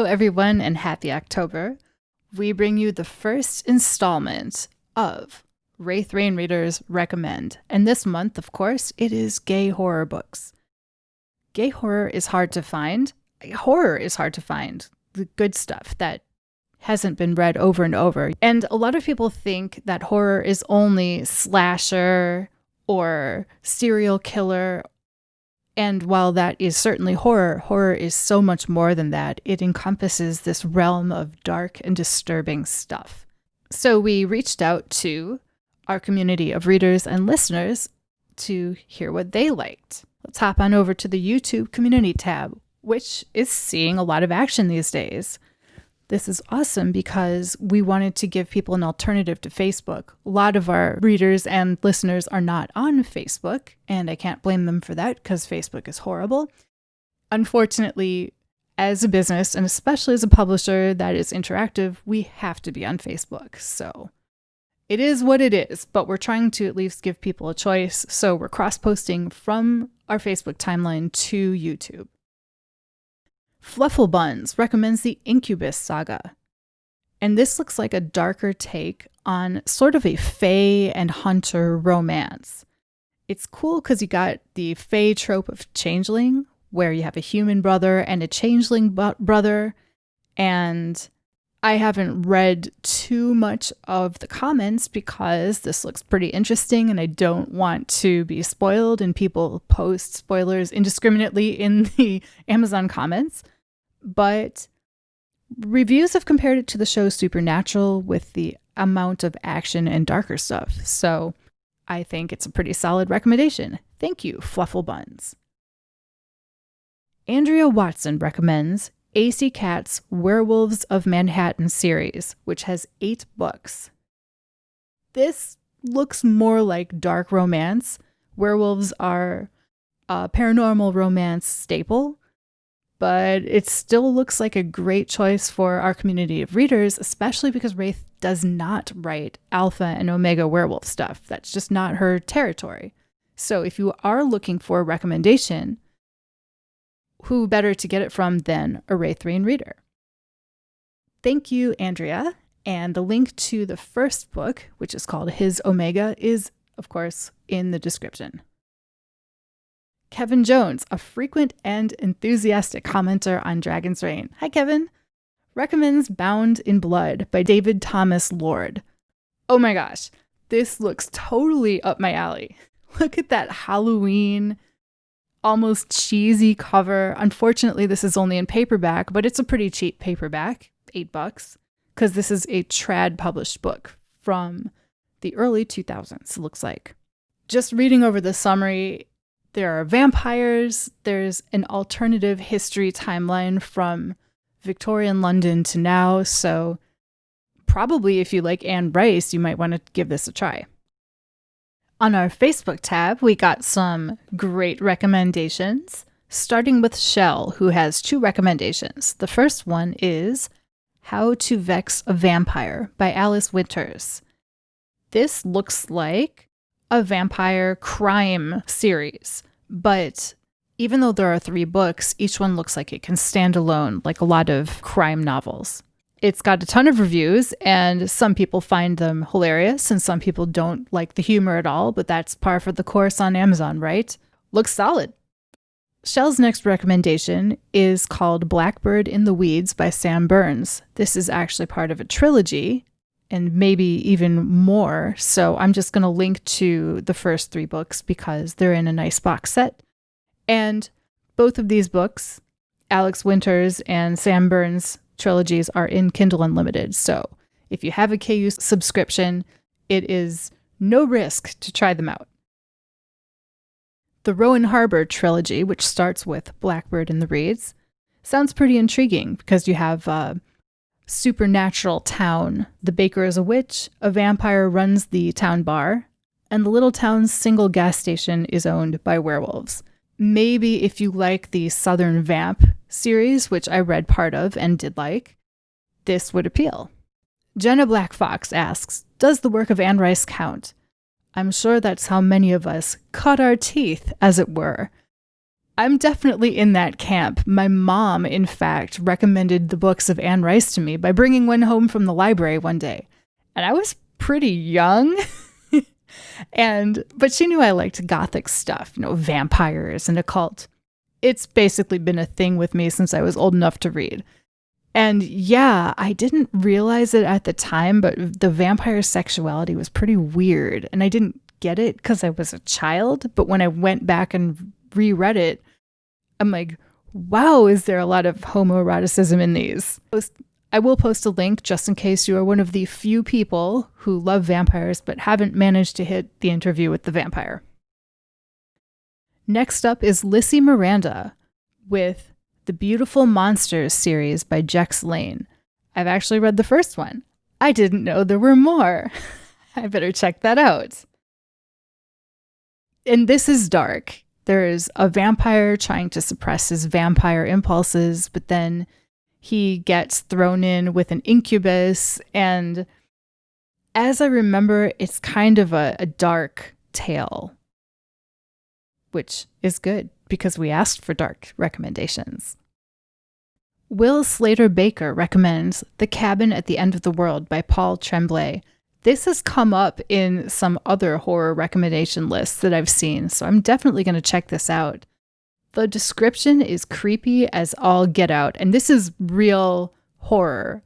everyone, and happy October. We bring you the first installment of Raythe Rain Readers Recommend. And this month, of course, it is gay horror books. Gay horror is hard to find. Horror is hard to find. The good stuff that hasn't been read over and over. And a lot of people think that horror is only slasher or serial killer. And while that is certainly horror, horror is so much more than that. It encompasses this realm of dark and disturbing stuff. So we reached out to our community of readers and listeners to hear what they liked. Let's hop on over to the YouTube community tab, which is seeing a lot of action these days. This is awesome because we wanted to give people an alternative to Facebook. A lot of our readers and listeners are not on Facebook, and I can't blame them for that because Facebook is horrible. Unfortunately, as a business, and especially as a publisher that is interactive, we have to be on Facebook. So it is what it is, but we're trying to at least give people a choice. So we're cross-posting from our Facebook timeline to YouTube. Fluffle Buns recommends the Incubus saga. And this looks like a darker take on sort of a fae and hunter romance. It's cool because you got the fae trope of changeling, where you have a human brother and a changeling brother. And I haven't read too much of the comments because this looks pretty interesting and I don't want to be spoiled, and people post spoilers indiscriminately in the Amazon comments. But reviews have compared it to the show Supernatural with the amount of action and darker stuff. So I think it's a pretty solid recommendation. Thank you, Fluffle Buns. Andrea Watson recommends A.C. Katt's Werewolves of Manhattan series, which has 8 books. This looks more like dark romance. Werewolves are a paranormal romance staple, but it still looks like a great choice for our community of readers, especially because Raythe does not write alpha and omega werewolf stuff. That's just not her territory. So if you are looking for a recommendation, who better to get it from than a Raythe Rain reader? Thank you, Andrea. And the link to the first book, which is called His Omega, is, of course, in the description. Kevin Jones, a frequent and enthusiastic commenter on Dragon's Reign. Hi, Kevin. Recommends Bound in Blood by David Thomas Lord. Oh my gosh, this looks totally up my alley. Look at that Halloween, almost cheesy cover. Unfortunately, this is only in paperback, but it's a pretty cheap paperback, $8, because this is a trad published book from the early 2000s, it looks like. Just reading over the summary, there are vampires, there's an alternative history timeline from Victorian London to now, so probably if you like Anne Rice, you might want to give this a try. On our Facebook tab, we got some great recommendations, starting with Shell, who has 2 recommendations. The first one is How to Vex a Vampire by Alice Winters. This looks like a vampire crime series, but even though there are 3 books, each one looks like it can stand alone, like a lot of crime novels. It's got a ton of reviews, and some people find them hilarious, and some people don't like the humor at all, but that's par for the course on Amazon, right? Looks solid. Shell's next recommendation is called Blackbird in the Weeds by Sam Burns. This is actually part of a trilogy, and maybe even more, so I'm just going to link to the first 3 books because they're in a nice box set. And both of these books, Alex Winters and Sam Burns' trilogies, are in Kindle Unlimited, so if you have a KU subscription, it is no risk to try them out. The Rowan Harbor trilogy, which starts with Blackbird in the Reeds, sounds pretty intriguing because you have a supernatural town. The baker is a witch, a vampire runs the town bar, and the little town's single gas station is owned by werewolves. Maybe if you like the Southern Vamp series, which I read part of and did like, this would appeal. Jenna Black Fox asks, does the work of Anne Rice count? I'm sure that's how many of us cut our teeth, as it were. I'm definitely in that camp. My mom, in fact, recommended the books of Anne Rice to me by bringing one home from the library one day. And I was pretty young. But she knew I liked gothic stuff, vampires and occult. It's basically been a thing with me since I was old enough to read. And yeah, I didn't realize it at the time, but the vampire sexuality was pretty weird. And I didn't get it because I was a child. But when I went back and reread it, I'm like, wow, is there a lot of homoeroticism in these? I will post a link just in case you are one of the few people who love vampires but haven't managed to hit the interview with the vampire. Next up is Lissy Miranda with the Beautiful Monsters series by Jex Lane. I've actually read the first one. I didn't know there were more. I better check that out. And this is dark. There's a vampire trying to suppress his vampire impulses, but then he gets thrown in with an incubus. And as I remember, it's kind of a dark tale, which is good because we asked for dark recommendations. Will Slater Baker recommends The Cabin at the End of the World by Paul Tremblay. This has come up in some other horror recommendation lists that I've seen, so I'm definitely going to check this out. The description is creepy as all get out, and this is real horror,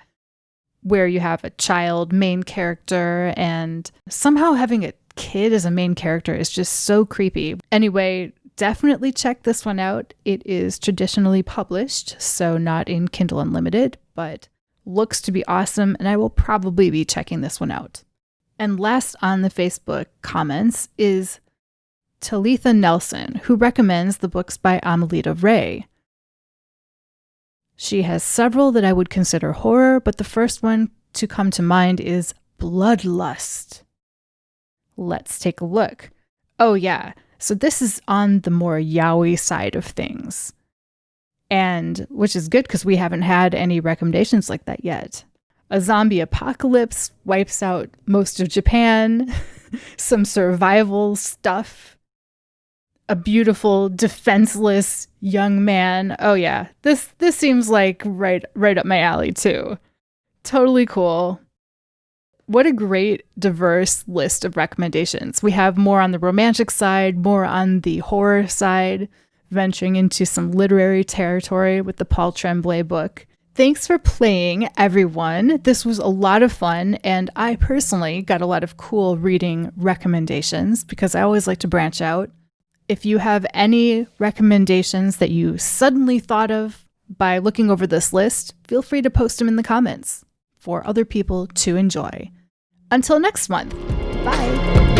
where you have a child main character, and somehow having a kid as a main character is just so creepy. Anyway, definitely check this one out. It is traditionally published, so not in Kindle Unlimited, but looks to be awesome, and I will probably be checking this one out. And last on the Facebook comments is Talitha Nelson, who recommends the books by Amelita Rae. She has several that I would consider horror, but the first one to come to mind is Bloodlust. Let's take a look. Oh yeah, so this is on the more yaoi side of things. And which is good because we haven't had any recommendations like that yet. A zombie apocalypse wipes out most of Japan, some survival stuff, a beautiful, defenseless young man. Oh yeah, this seems like right up my alley too. Totally cool. What a great, diverse list of recommendations. We have more on the romantic side, more on the horror side, venturing into some literary territory with the Paul Tremblay book. Thanks for playing, everyone. This was a lot of fun, and I personally got a lot of cool reading recommendations because I always like to branch out. If you have any recommendations that you suddenly thought of by looking over this list, feel free to post them in the comments for other people to enjoy. Until next month, bye!